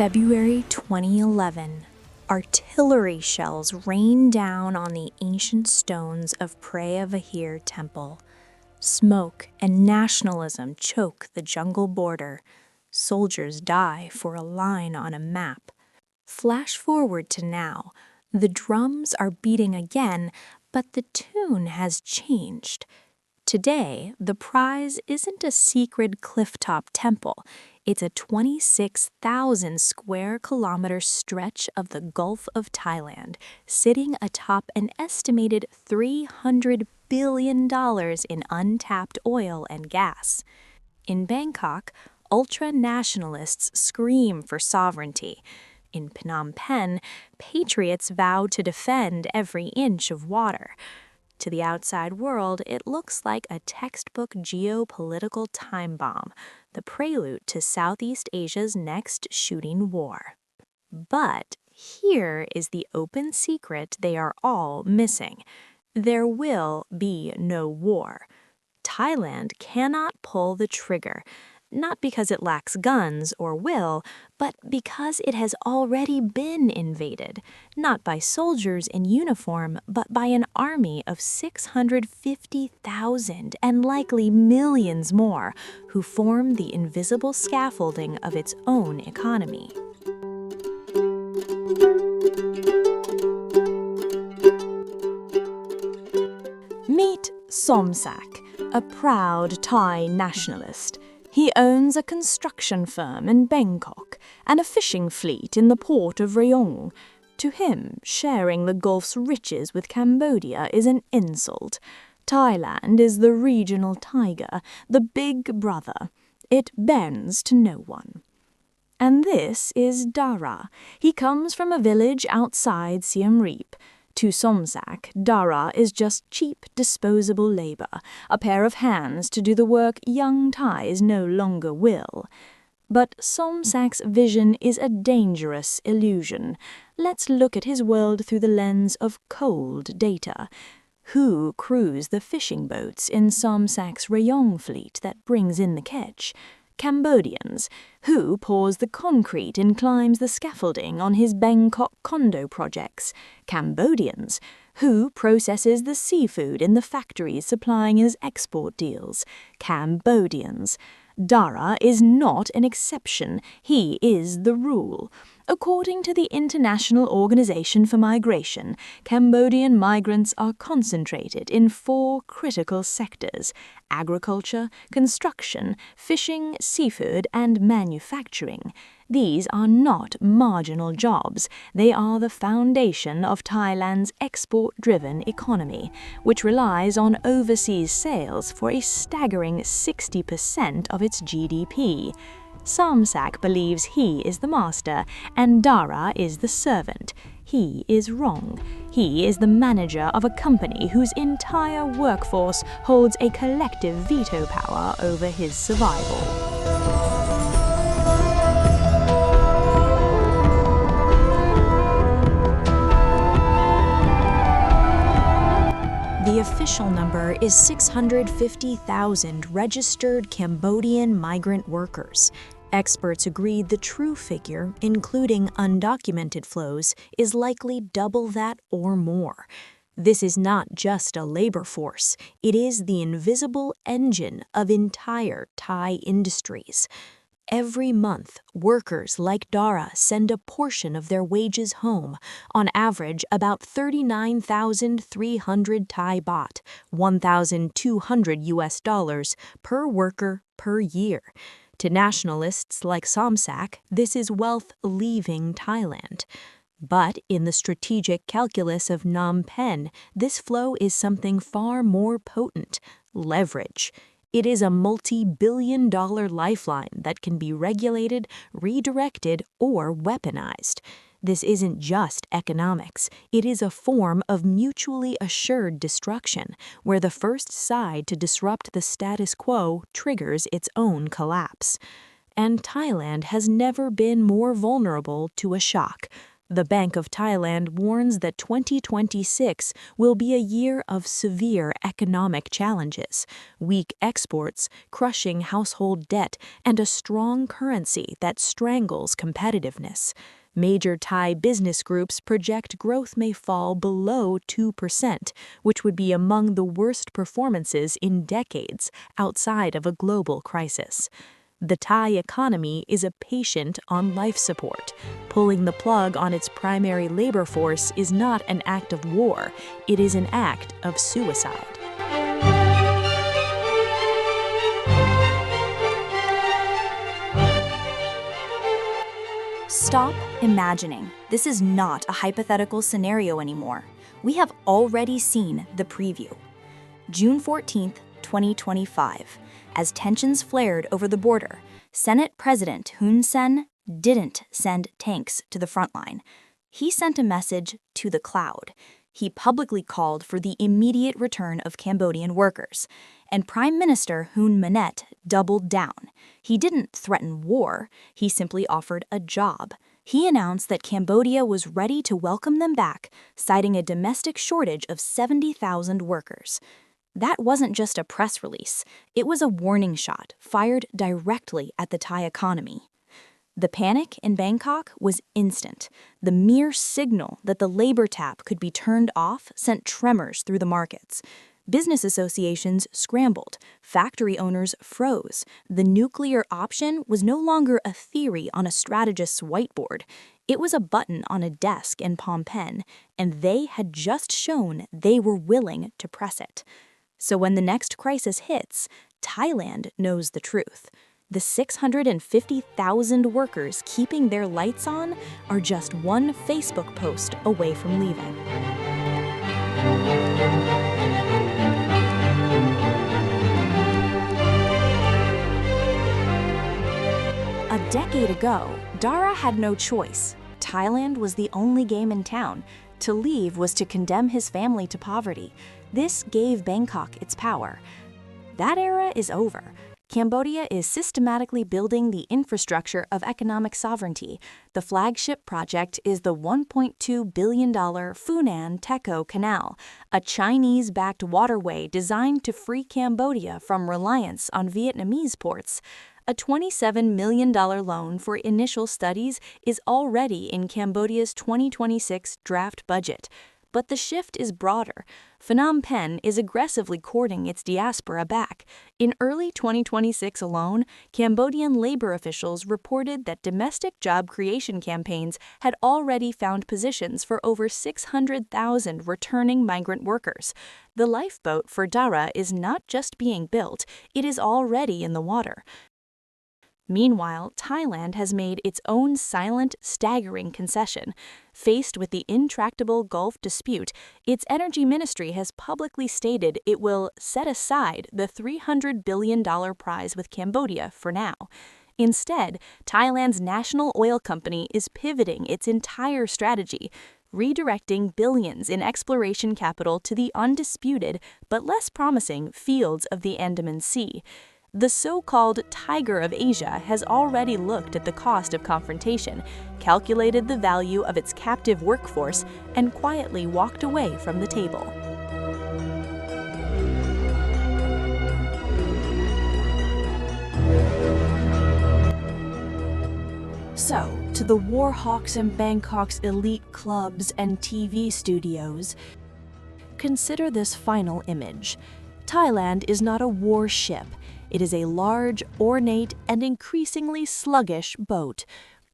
February 2011. Artillery shells rain down on the ancient stones of Preah Vihear Temple. Smoke and nationalism choke the jungle border. Soldiers die for a line on a map. Flash forward to now. The drums are beating again, but the tune has changed. Today, the prize isn't a secret clifftop temple. It's a 26,000 square kilometer stretch of the Gulf of Thailand, sitting atop an estimated $300 billion in untapped oil and gas. In Bangkok, ultra-nationalists scream for sovereignty. In Phnom Penh, patriots vow to defend every inch of water. To the outside world, it looks like a textbook geopolitical time bomb, the prelude to Southeast Asia's next shooting war. But here is the open secret they are all missing. There will be no war. Thailand cannot pull the trigger, not because it lacks guns or will, but because it has already been invaded, not by soldiers in uniform, but by an army of 650,000 and likely millions more who form the invisible scaffolding of its own economy. Meet Somsak, a proud Thai nationalist. He owns a construction firm in Bangkok and a fishing fleet in the port of Rayong. To him, sharing the Gulf's riches with Cambodia is an insult. Thailand is the regional tiger, the big brother. It bends to no one. And this is Dara. He comes from a village outside Siem Reap. To Somsak, Dara is just cheap, disposable labor, a pair of hands to do the work young Thais no longer will. But Somsak's vision is a dangerous illusion. Let's look at his world through the lens of cold data. Who crews the fishing boats in Somsak's Rayong fleet that brings in the catch? Cambodians. Who pours the concrete and climbs the scaffolding on his Bangkok condo projects? Cambodians. Who processes the seafood in the factories supplying his export deals? Cambodians. Dara is not an exception. He is the rule. According to the International Organization for Migration, Cambodian migrants are concentrated in 4 critical sectors: agriculture, construction, fishing, seafood, and manufacturing. These are not marginal jobs. They are the foundation of Thailand's export-driven economy, which relies on overseas sales for a staggering 60% of its GDP. Somsak believes he is the master and Dara is the servant. He is wrong. He is the manager of a company whose entire workforce holds a collective veto power over his survival. The official number is 650,000 registered Cambodian migrant workers. Experts agreed the true figure, including undocumented flows, is likely double that or more. This is not just a labor force, it is the invisible engine of entire Thai industries. Every month, workers like Dara send a portion of their wages home, on average about 39,300 Thai baht, $1,200 per worker per year. To nationalists like Somsak, this is wealth leaving Thailand. But in the strategic calculus of Phnom Penh, this flow is something far more potent: leverage. It is a multi-billion-dollar lifeline that can be regulated, redirected, or weaponized. This isn't just economics. It is a form of mutually assured destruction, where the first side to disrupt the status quo triggers its own collapse. And Thailand has never been more vulnerable to a shock. The Bank of Thailand warns that 2026 will be a year of severe economic challenges, weak exports, crushing household debt, and a strong currency that strangles competitiveness. Major Thai business groups project growth may fall below 2%, which would be among the worst performances in decades outside of a global crisis. The Thai economy is a patient on life support. Pulling the plug on its primary labor force is not an act of war, it is an act of suicide. Stop imagining. This is not a hypothetical scenario anymore. We have already seen the preview. June 14, 2025. As tensions flared over the border, Senate President Hun Sen didn't send tanks to the front line. He sent a message to the cloud. He publicly called for the immediate return of Cambodian workers. And Prime Minister Hun Manet doubled down. He didn't threaten war, he simply offered a job. He announced that Cambodia was ready to welcome them back, citing a domestic shortage of 70,000 workers. That wasn't just a press release, it was a warning shot fired directly at the Thai economy. The panic in Bangkok was instant. The mere signal that the labor tap could be turned off sent tremors through the markets. Business associations scrambled, factory owners froze. The nuclear option was no longer a theory on a strategist's whiteboard. It was a button on a desk in Phnom Penh, and they had just shown they were willing to press it. So when the next crisis hits, Thailand knows the truth. The 650,000 workers keeping their lights on are just one Facebook post away from leaving. A decade ago, Dara had no choice. Thailand was the only game in town. To leave was to condemn his family to poverty. This gave Bangkok its power. That era is over. Cambodia is systematically building the infrastructure of economic sovereignty. The flagship project is the $1.2 billion Funan Techo Canal, a Chinese-backed waterway designed to free Cambodia from reliance on Vietnamese ports. A $27 million loan for initial studies is already in Cambodia's 2026 draft budget. But the shift is broader. Phnom Penh is aggressively courting its diaspora back. In early 2026 alone, Cambodian labor officials reported that domestic job creation campaigns had already found positions for over 600,000 returning migrant workers. The lifeboat for Dara is not just being built, it is already in the water. Meanwhile, Thailand has made its own silent, staggering concession. Faced with the intractable Gulf dispute, its energy ministry has publicly stated it will set aside the $300 billion prize with Cambodia for now. Instead, Thailand's national oil company is pivoting its entire strategy, redirecting billions in exploration capital to the undisputed but less promising fields of the Andaman Sea. The so-called Tiger of Asia has already looked at the cost of confrontation, calculated the value of its captive workforce, and quietly walked away from the table. So, to the war hawks in Bangkok's elite clubs and TV studios, consider this final image. Thailand is not a warship. It is a large, ornate, and increasingly sluggish boat.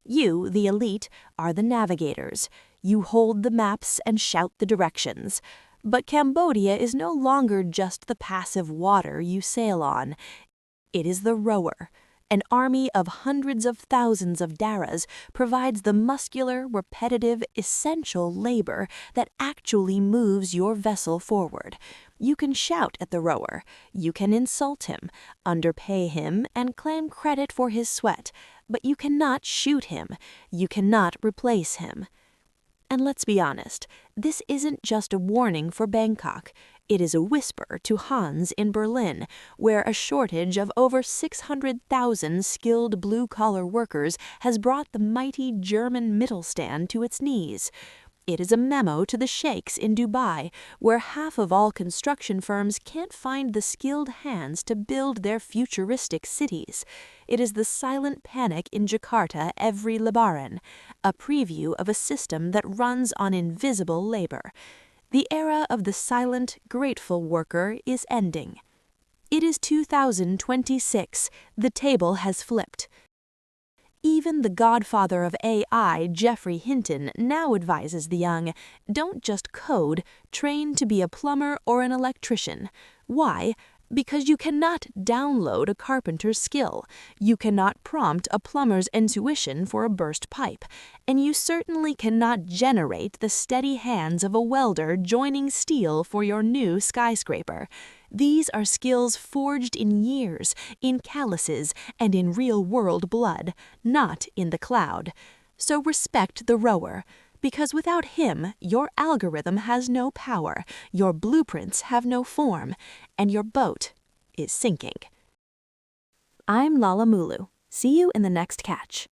You, the elite, are the navigators. You hold the maps and shout the directions. But Cambodia is no longer just the passive water you sail on. It is the rower. An army of hundreds of thousands of Daras provides the muscular, repetitive, essential labor that actually moves your vessel forward. You can shout at the rower, you can insult him, underpay him, and claim credit for his sweat, but you cannot shoot him, you cannot replace him. And let's be honest, this isn't just a warning for Bangkok. It is a whisper to Hans in Berlin, where a shortage of over 600,000 skilled blue-collar workers has brought the mighty German Mittelstand to its knees. It is a memo to the sheikhs in Dubai, where half of all construction firms can't find the skilled hands to build their futuristic cities. It is the silent panic in Jakarta every Lebaran, a preview of a system that runs on invisible labor. The era of the silent, grateful worker is ending. It is 2026. The table has flipped. Even the godfather of AI, Geoffrey Hinton, now advises the young, don't just code, train to be a plumber or an electrician. Why? Because you cannot download a carpenter's skill, you cannot prompt a plumber's intuition for a burst pipe, and you certainly cannot generate the steady hands of a welder joining steel for your new skyscraper. These are skills forged in years, in calluses, and in real-world blood, not in the cloud. So respect the rower, because without him, your algorithm has no power, your blueprints have no form, and your boat is sinking. I'm Lalamulu. See you in the next catch.